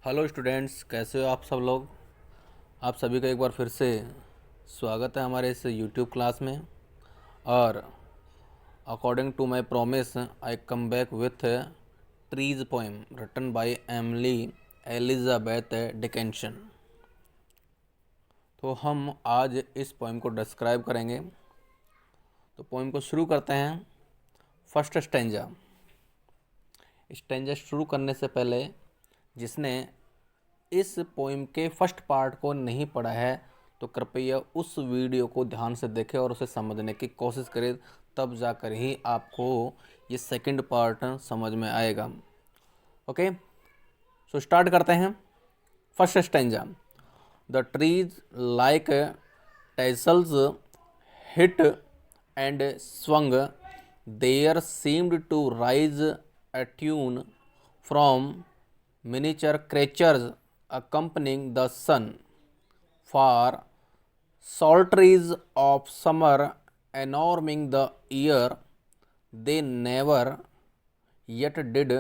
Hello students, कैसे हो आप सब लोग। आप सभी का एक बार फिर से स्वागत है हमारे इस यूट्यूब क्लास में। और according to my promise I come back with trees poem written by Emily Elizabeth Dickinson. तो हम आज इस पोएम को डिस्क्राइब करेंगे। तो पोएम को शुरू करते हैं। First stanza. स्टेंजा शुरू करने से पहले जिसने इस पोइम के फर्स्ट पार्ट को नहीं पढ़ा है तो कृपया उस वीडियो को ध्यान से देखें और उसे समझने की कोशिश करें, तब जाकर ही आपको ये सेकंड पार्ट समझ में आएगा। ओके, सो स्टार्ट करते हैं। First stanza. The trees like tassels hit and swung, there seemed to rise a tune from miniature creatures accompanying the sun, for solstices of summer enorming the year, they never yet did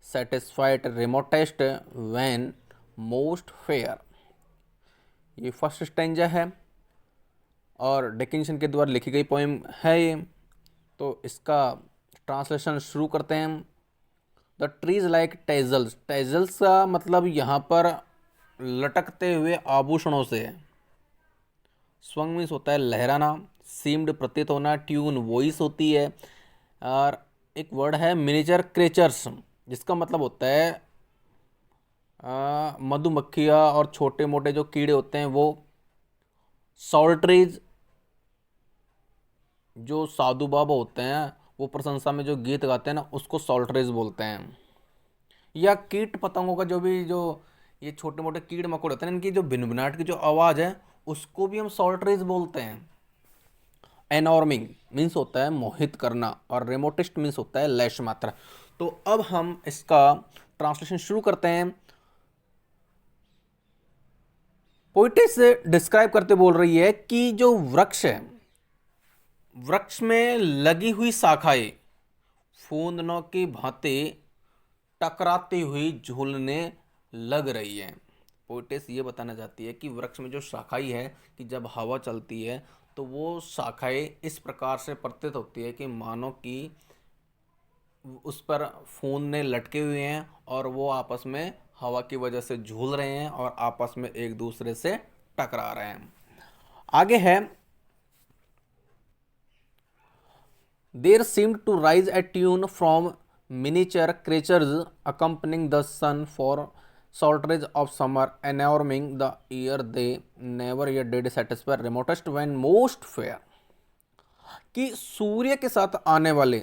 satisfy remotest when most fair। ये first stanza है और Dickinson के द्वारा लिखी गई poem है ये। तो इसका ट्रांसलेशन शुरू करते हैं। The trees like tassels. Tassels का मतलब यहाँ पर लटकते हुए आभूषणों से है। स्वंग मीन्स होता है लहराना, सीम्ड प्रतीत होना, ट्यून वॉइस होती है, और एक वर्ड है मिनिएचर क्रेचर्स जिसका मतलब होता है मधुमक्खियाँ और छोटे मोटे जो कीड़े होते हैं वो। सॉल्ट्रीज, जो साधु बाबा होते हैं वो प्रशंसा में जो गीत गाते हैं ना उसको सॉल्ट्रीज बोलते हैं। या कीट पतंगों का जो ये छोटे मोटे कीड़ मकोड़े होते हैं इनकी जो भिनभिनाट की जो आवाज़ है उसको भी हम सॉल्ट्रीज बोलते हैं। एनॉर्मिंग मीन्स होता है मोहित करना और रेमोटिस्ट मीन्स होता है लैश मात्रा। तो अब हम इसका ट्रांसलेशन शुरू करते हैं। पोइटिस डिस्क्राइब करते बोल रही है कि जो वृक्ष है, वृक्ष में लगी हुई शाखाएं फूंदनों की भांति टकराती हुई झूलने लग रही है। पोइटिस ये बताना चाहती है कि वृक्ष में जो शाखाएं है कि जब हवा चलती है तो वो शाखाएं इस प्रकार से प्रतीत होती है कि मानो कि उस पर फूंदने लटके हुए हैं और वो आपस में हवा की वजह से झूल रहे हैं और आपस में एक दूसरे से टकरा रहे हैं। आगे है There seemed to rise a tune from miniature creatures accompanying the sun, for solstice of summer enorming the year, they never yet did satisfy remotest when most fair। कि सूर्य के साथ आने वाले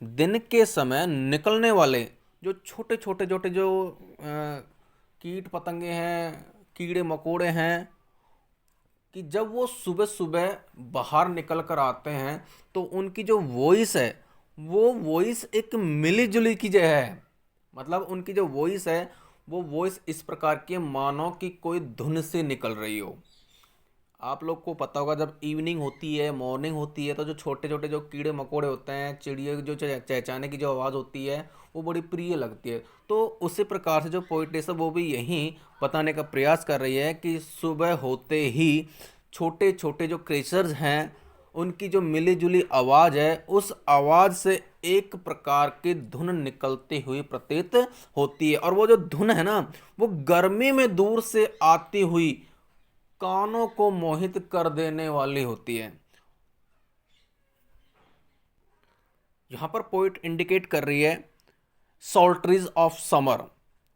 दिन के समय निकलने वाले जो छोटे छोटे छोटे जो कीट पतंगे हैं, कीड़े मकोड़े हैं, कि जब वो सुबह सुबह बाहर निकल कर आते हैं तो उनकी जो वॉइस है वो वॉइस एक मिली जुली की जो है, मतलब उनकी जो वॉइस है वो वॉइस इस प्रकार की मानो कि कोई धुन से निकल रही हो। आप लोग को पता होगा जब इवनिंग होती है, मॉर्निंग होती है, तो जो छोटे छोटे जो कीड़े मकोड़े होते हैं, चिड़िया की जो चहचहाने की जो आवाज़ होती है वो बड़ी प्रिय लगती है। तो उसी प्रकार से जो पोइटेस है वो भी यही बताने का प्रयास कर रही है कि सुबह होते ही छोटे छोटे जो क्रेचर्स हैं उनकी जो मिली जुली आवाज़ है उस आवाज़ से एक प्रकार की धुन निकलती हुई प्रतीत होती है। और वो जो धुन है ना वो गर्मी में दूर से आती हुई कानों को मोहित कर देने वाली होती है। यहां पर पोइट इंडिकेट कर रही है सॉल्ट्रीज ऑफ समर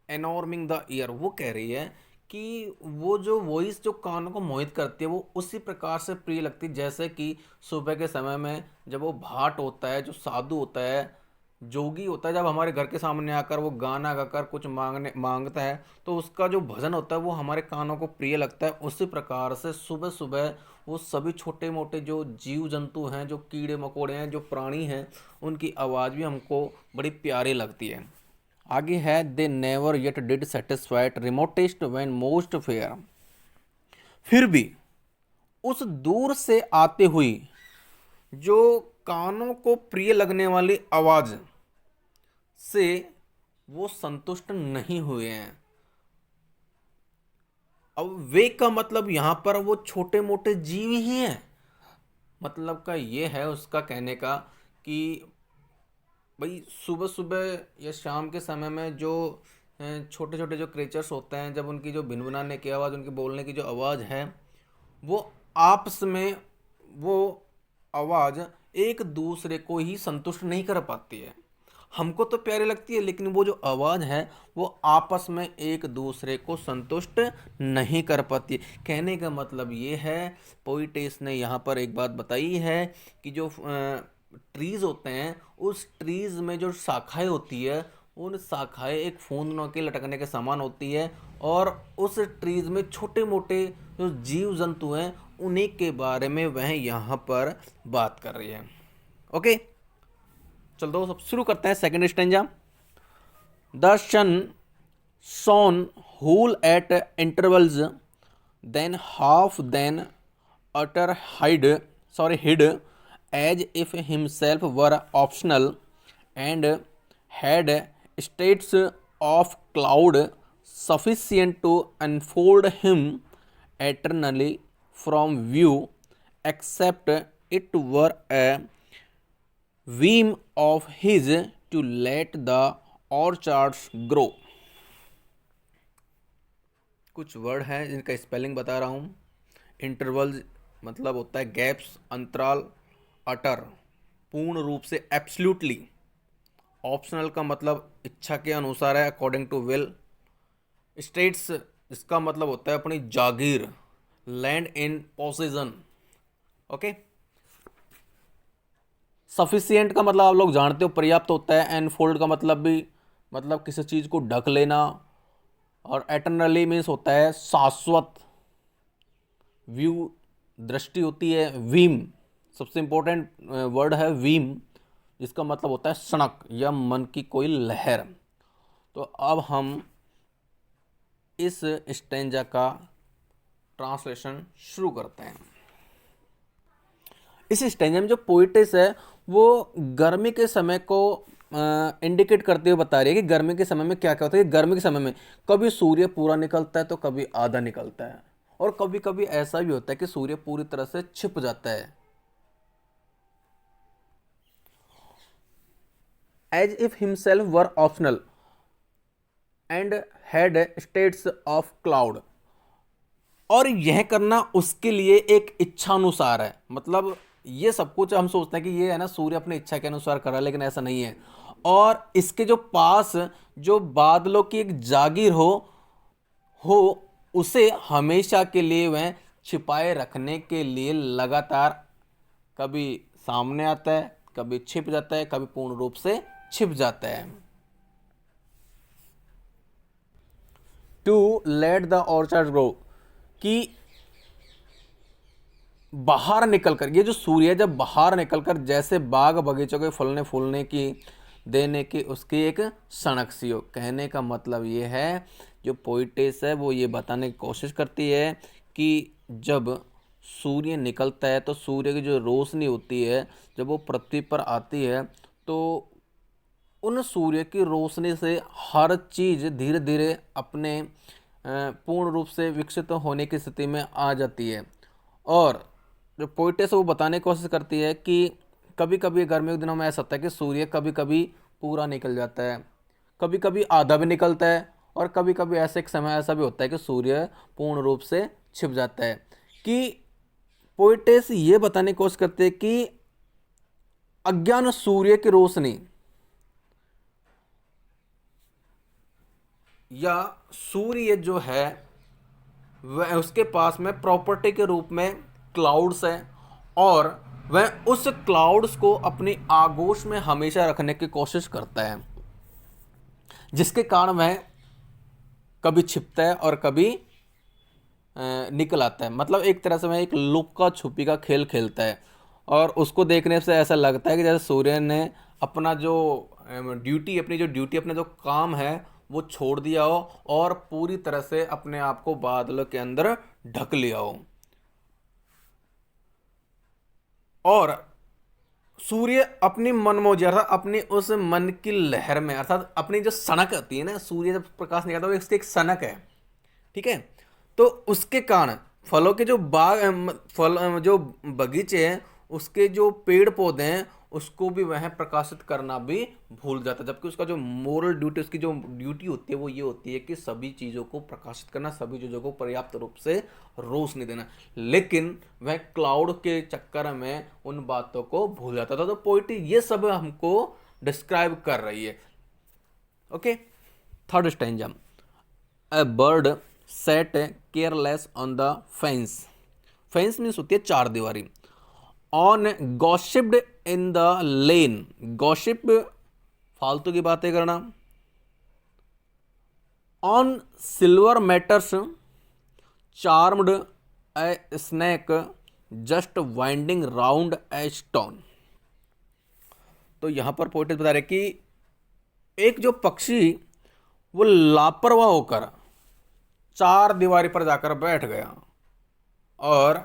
एनॉर्मिंग द ईयर। वो कह रही है कि वो जो वॉइस जो कानों को मोहित करती है वो उसी प्रकार से प्रिय लगती है जैसे कि सुबह के समय में जब वो भाट होता है, जो साधु होता है, जोगी होता है, जब हमारे घर के सामने आकर वो गाना गाकर कुछ मांगता है तो उसका जो भजन होता है वो हमारे कानों को प्रिय लगता है। उसी प्रकार से सुबह सुबह वो सभी छोटे मोटे जो जीव जंतु हैं, जो कीड़े मकोड़े हैं, जो प्राणी हैं, उनकी आवाज़ भी हमको बड़ी प्यारी लगती है। आगे है they never yet did satisfied remotest when most fair. फिर भी उस दूर से आते हुई जो कानों को प्रिय लगने वाली आवाज से वो संतुष्ट नहीं हुए हैं। अब वे का मतलब यहाँ पर वो छोटे मोटे जीव ही हैं, मतलब का ये है उसका कहने का कि भाई सुबह सुबह या शाम के समय में जो छोटे छोटे जो क्रिएचर्स होते हैं, जब उनकी जो भिनभिनाने की आवाज़, उनकी बोलने की जो आवाज़ है, वो आपस में वो आवाज़ एक दूसरे को ही संतुष्ट नहीं कर पाती है। हमको तो प्यारी लगती है, लेकिन वो जो आवाज़ है वो आपस में एक दूसरे को संतुष्ट नहीं कर पाती है। कहने का मतलब ये है, पोइटेस ने यहाँ पर एक बात बताई है कि जो ट्रीज़ होते हैं, उस ट्रीज़ में जो शाखाएं होती है, उन शाखाएं एक फूंदनों के लटकने के समान होती है, और उस ट्रीज़ में छोटे मोटे जो जीव जंतु हैं उन्हीं के बारे में वह यहाँ पर बात कर रही है। ओके, चल दो सब शुरू करते हैं second stanza. The sun shone whole at intervals, then half, then utter hid, as if himself were optional, and had states of cloud sufficient to unfold him eternally from view, except it were a whim of his to let the orchards grow। कुछ word हैं जिनका spelling बता रहा हूँ। Intervals मतलब होता है gaps, अंतराल। अटर पूर्ण रूप से, एब्सोल्युटली। ऑप्शनल का मतलब इच्छा के अनुसार है, अकॉर्डिंग टू विल। स्टेट्स इसका मतलब होता है अपनी जागीर, land in possession. Okay. Sufficient का मतलब आप लोग जानते हो पर्याप्त होता है। एनफोल्ड का मतलब भी मतलब किसी चीज़ को ढक लेना। और एटर्नली मीन्स होता है शाश्वत। व्यू दृष्टि होती है। वीम सबसे इंपॉर्टेंट वर्ड है वीम, जिसका मतलब होता है सनक या मन की कोई लहर। तो अब हम इस स्टेंजा का ट्रांसलेशन शुरू करते हैं। इस स्टेंजा में जो पोइटेस है वो गर्मी के समय को इंडिकेट करते हुए बता रही है कि गर्मी के समय में क्या क्या होता है। कि गर्मी के समय में कभी सूर्य पूरा निकलता है तो कभी आधा निकलता है, और कभी कभी ऐसा भी होता है कि सूर्य पूरी तरह से छिप जाता है। As if himself were optional and had states of cloud. और यह करना उसके लिए एक इच्छा अनुसार है। मतलब ये सब कुछ हम सोचते हैं कि ये है ना सूर्य अपनी इच्छा के अनुसार कर रहा है, लेकिन ऐसा नहीं है। और इसके जो पास जो बादलों की एक जागीर हो उसे हमेशा के लिए वह छिपाए रखने के लिए लगातार कभी सामने आता है, कभी छिप जाता है, कभी पूर्ण रूप से छिप जाता है। To let the orchard grow, कि बाहर निकलकर, ये जो सूर्य जब बाहर निकलकर जैसे बाग बगीचों के फलने फूलने की देने की उसकी एक सनक सी हो। कहने का मतलब ये है, जो पोइटेस है वो ये बताने की कोशिश करती है कि जब सूर्य निकलता है तो सूर्य की जो रोशनी होती है जब वो पृथ्वी पर आती है तो उन सूर्य की रोशनी से हर चीज़ धीरे धीरे अपने पूर्ण रूप से विकसित होने की स्थिति में आ जाती है। और जो पोइटेस है वो बताने की कोशिश करती है कि कभी कभी गर्मियों के दिनों में ऐसा होता है कि सूर्य कभी कभी पूरा निकल जाता है, कभी कभी आधा भी निकलता है, और कभी कभी ऐसे एक समय ऐसा भी होता है कि सूर्य पूर्ण रूप से छिप जाता है। कि पोइटेस ये बताने की कोशिश करते हैं कि अज्ञान सूर्य की रोशनी या सूर्य जो है वह उसके पास में प्रॉपर्टी के रूप में क्लाउड्स है, और वह उस क्लाउड्स को अपनी आगोश में हमेशा रखने की कोशिश करता है, जिसके कारण वह कभी छिपता है और कभी निकल आता है। मतलब एक तरह से वह एक लुक्का छुपी का खेल खेलता है, और उसको देखने से ऐसा लगता है कि जैसे सूर्य ने अपना जो ड्यूटी अपना जो काम है वो छोड़ दिया हो और पूरी तरह से अपने आप को बादलों के अंदर ढक लिया हो। और सूर्य अपनी मनमौजी अर्थात अपनी उस मन की लहर में, अर्थात अपनी जो सनक होती है ना, सूर्य जब प्रकाश निकलता है वो इसकी एक सनक है, ठीक है। तो उसके कारण फलों के जो बाग फल जो बगीचे हैं उसके जो पेड़ पौधे हैं उसको भी वह प्रकाशित करना भी भूल जाता है, जबकि उसका जो मोरल ड्यूटी, उसकी जो ड्यूटी होती है वो ये होती है कि सभी चीज़ों को प्रकाशित करना, सभी चीज़ों को पर्याप्त रूप से रोशनी देना, लेकिन वह क्लाउड के चक्कर में उन बातों को भूल जाता था। तो पोइट्री ये सब हमको डिस्क्राइब कर रही है। Okay, third stanza, a bird sat careless on the fence. Fence means होती है चार दीवारी। One gossiped in the lane, gossip फालतू की बातें करना। On silver matters charmed a snake just winding round a stone. तो यहां पर पोइट बता रहे कि एक जो पक्षी वो लापरवाह होकर चार दीवारी पर जाकर बैठ गया और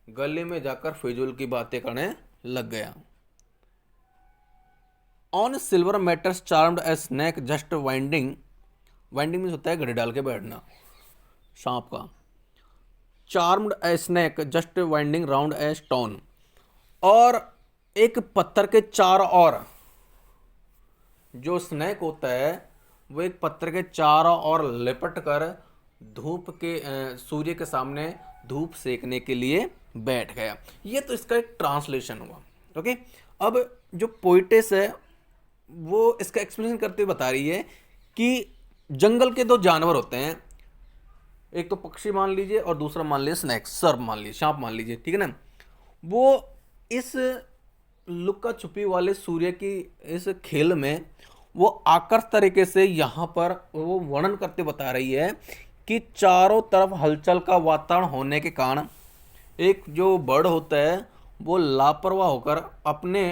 गले में जाकर फिजूल की बातें करने लग गया। On silver matters charmed a snake just winding, winding means होता है घड़ी डाल के बैठना सांप का। Charmed a snake just winding round a stone, और एक पत्थर के चारों ओर, जो स्नैक होता है वो एक पत्थर के चारों ओर लिपट कर धूप के सूर्य के सामने धूप सेकने के लिए बैठ गया। ये तो इसका एक ट्रांसलेशन हुआ। ओके, अब जो पोइटेस है वो इसका एक्सप्लेनेशन करते हुए बता रही है कि जंगल के दो जानवर होते हैं, एक तो पक्षी मान लीजिए और दूसरा मान लीजिए स्नैक, सर्प मान लीजिए, सांप मान लीजिए, ठीक है ना। वो इस लुक्का छुपी वाले सूर्य की इस खेल में वो आकर्ष तरीके से यहाँ पर वो वर्णन करते बता रही है कि चारों तरफ हलचल का वातावरण होने के कारण एक जो बर्ड होता है वो लापरवाह होकर अपने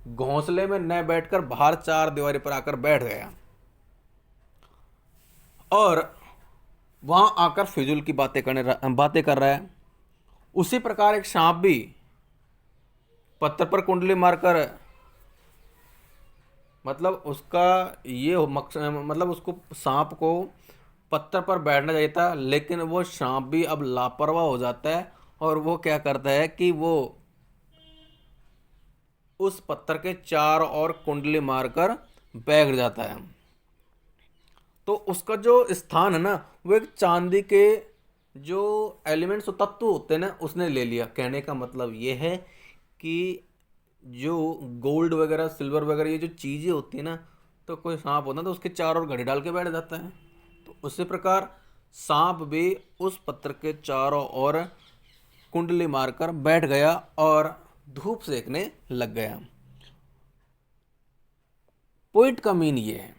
घोंसले में न बैठकर बाहर चार दीवारी पर आकर बैठ गया और वहां आकर फिजूल की बातें कर रहा है। उसी प्रकार एक सांप भी पत्थर पर कुंडली मारकर, मतलब उसका ये मतलब उसको सांप को पत्थर पर बैठना चाहिए था, लेकिन वो सांप भी अब लापरवाह हो जाता है और वो क्या करता है कि वो उस पत्थर के चार ओर कुंडली मारकर बैठ जाता है। तो उसका जो स्थान है ना वो एक चांदी के जो एलिमेंट्स तत्व होते हैं ना उसने ले लिया। कहने का मतलब ये है कि जो गोल्ड वगैरह सिल्वर वगैरह ये जो चीज़ें होती है ना, तो कोई सांप होता है तो उसके चारों ओर घड़ी डाल के बैठ जाता है। तो उसी प्रकार सांप भी उस पत्थर के चारों ओर कुंडली मारकर बैठ गया और धूप सेकने लग गया। पॉइंट का मीन ये है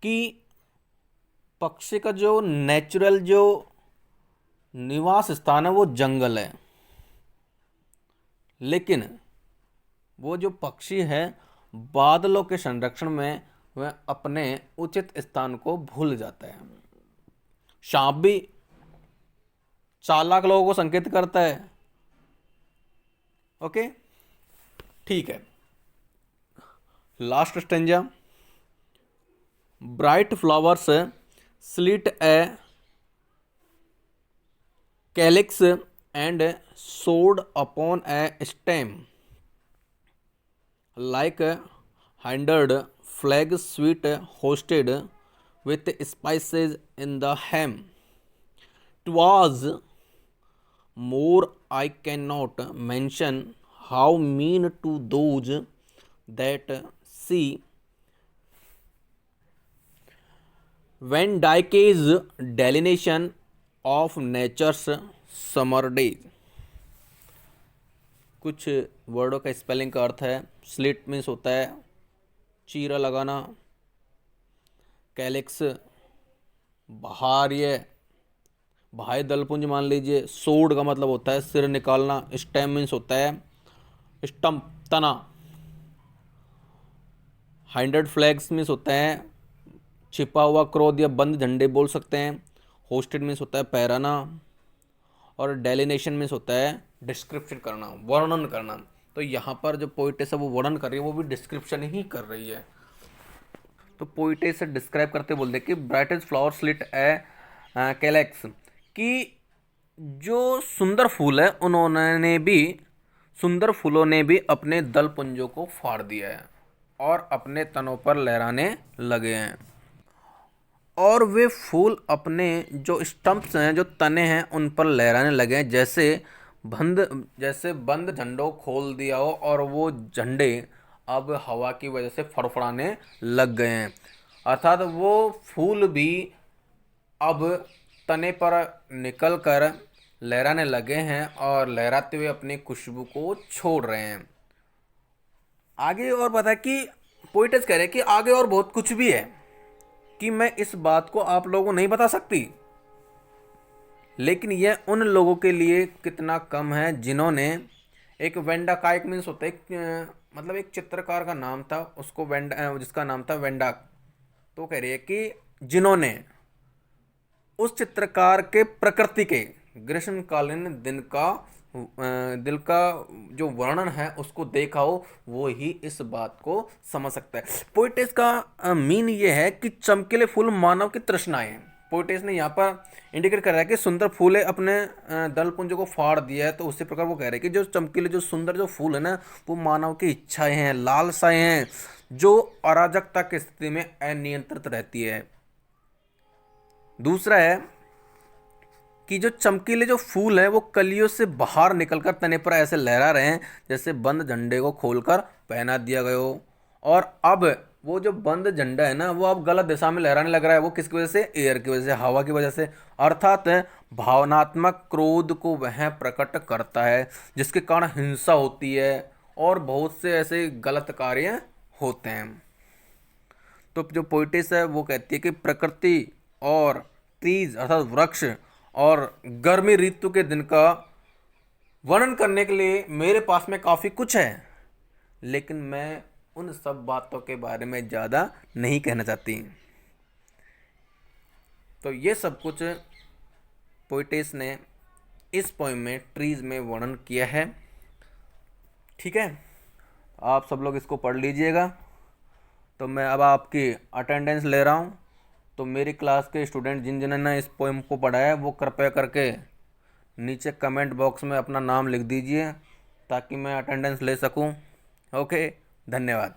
कि पक्षी का जो नेचुरल जो निवास स्थान है वो जंगल है, लेकिन वो जो पक्षी है बादलों के संरक्षण में वह अपने उचित स्थान को भूल जाता है। सांप भी चालाक लोगों को संकेत करता है। ओके, ठीक है। Last stanza, bright flowers slit A calyx and सोड upon A stem like hindered flag sweet hosted with spices in the ham. 'Twas more I cannot mention how mean to those that see Van Dyke's delineation of nature's summer days. कुछ वर्डों का spelling का अर्थ है। Slit means होता है चीरा लगाना, calyx बाहर बाह्य दलपुंज मान लीजिए, सोड का मतलब होता है सिर निकालना, स्टेम मीन्स होता है स्टम्प तना, हाइंडेड फ्लैग्स मीन्स होता है छिपा हुआ क्रोध या बंद झंडे बोल सकते हैं, होस्टेड मीन्स होता है पैराना, और डेलिनेशन मीन्स होता है डिस्क्रिप्शन करना, वर्णन करना। तो यहाँ पर जो पोइटेस है वो वर्णन कर रही है वो भी डिस्क्रिप्शन ही कर रही है। तो पोइटेस से डिस्क्राइब करते बोलते कि ब्राइटेस्ट फ्लावर स्लिट ए कैलेक्स कि जो सुंदर फूल है उन्होंने भी सुंदर फूलों ने भी अपने दल पुंजों को फाड़ दिया है और अपने तनों पर लहराने लगे हैं। और वे फूल अपने जो स्टम्प्स हैं, जो तने हैं, उन पर लहराने लगे हैं जैसे बंद झंडों खोल दिया हो और वो झंडे अब हवा की वजह से फड़फड़ाने लग गए हैं। अर्थात वो फूल भी अब तने पर निकल कर लहराने लगे हैं और लहराते हुए अपनी खुशबू को छोड़ रहे हैं। आगे और बता कि पोइटस कह रहे हैं कि आगे और बहुत कुछ भी है कि मैं इस बात को आप लोगों को नहीं बता सकती, लेकिन यह उन लोगों के लिए कितना कम है जिन्होंने एक वेंडा का एक मीन्स होता है मतलब एक चित्रकार का नाम था, उसको वेंडा जिसका नाम था वेंडा। तो कह रही है कि जिन्होंने उस चित्रकार के प्रकृति के ग्रीष्मकालीन दिल का जो वर्णन है उसको देखा हो, वो ही इस बात को समझ सकता है। पोइटेस का मीन ये है कि चमकीले फूल मानव की तृष्णाएं हैं। पोइटेस ने यहाँ पर इंडिकेट कर रहा है कि सुंदर फूल है अपने दल पुंज को फाड़ दिया है, तो उसी प्रकार वो कह रहे हैं कि जो चमकीले जो सुंदर जो फूल है ना, वो मानव की इच्छाएं हैं, लालसाएं हैं, जो अराजकता की स्थिति में अनियंत्रित रहती है। दूसरा है कि जो चमकीले जो फूल हैं वो कलियों से बाहर निकलकर तने पर ऐसे लहरा रहे हैं जैसे बंद झंडे को खोलकर पहना दिया गया हो। और अब वो जो बंद झंडा है ना, वो अब गलत दिशा में लहराने लग रहा है। वो किसकी वजह से? एयर की वजह से, हवा की वजह से। अर्थात भावनात्मक क्रोध को वह प्रकट करता है जिसके कारण हिंसा होती है और बहुत से ऐसे गलत कार्य होते हैं। तो जो पोइटिस है वो कहती है कि प्रकृति और ट्रीज अर्थात वृक्ष और गर्मी ऋतु के दिन का वर्णन करने के लिए मेरे पास में काफ़ी कुछ है, लेकिन मैं उन सब बातों के बारे में ज़्यादा नहीं कहना चाहती। तो ये सब कुछ पोइटिस ने इस पोइम में ट्रीज में वर्णन किया है। ठीक है, आप सब लोग इसको पढ़ लीजिएगा। तो मैं अब आपकी अटेंडेंस ले रहा हूँ। तो मेरी क्लास के स्टूडेंट जिन जिन्होंने इस पोएम को पढ़ा है वो कृपया करके नीचे कमेंट बॉक्स में अपना नाम लिख दीजिए ताकि मैं अटेंडेंस ले सकूं। ओके, धन्यवाद।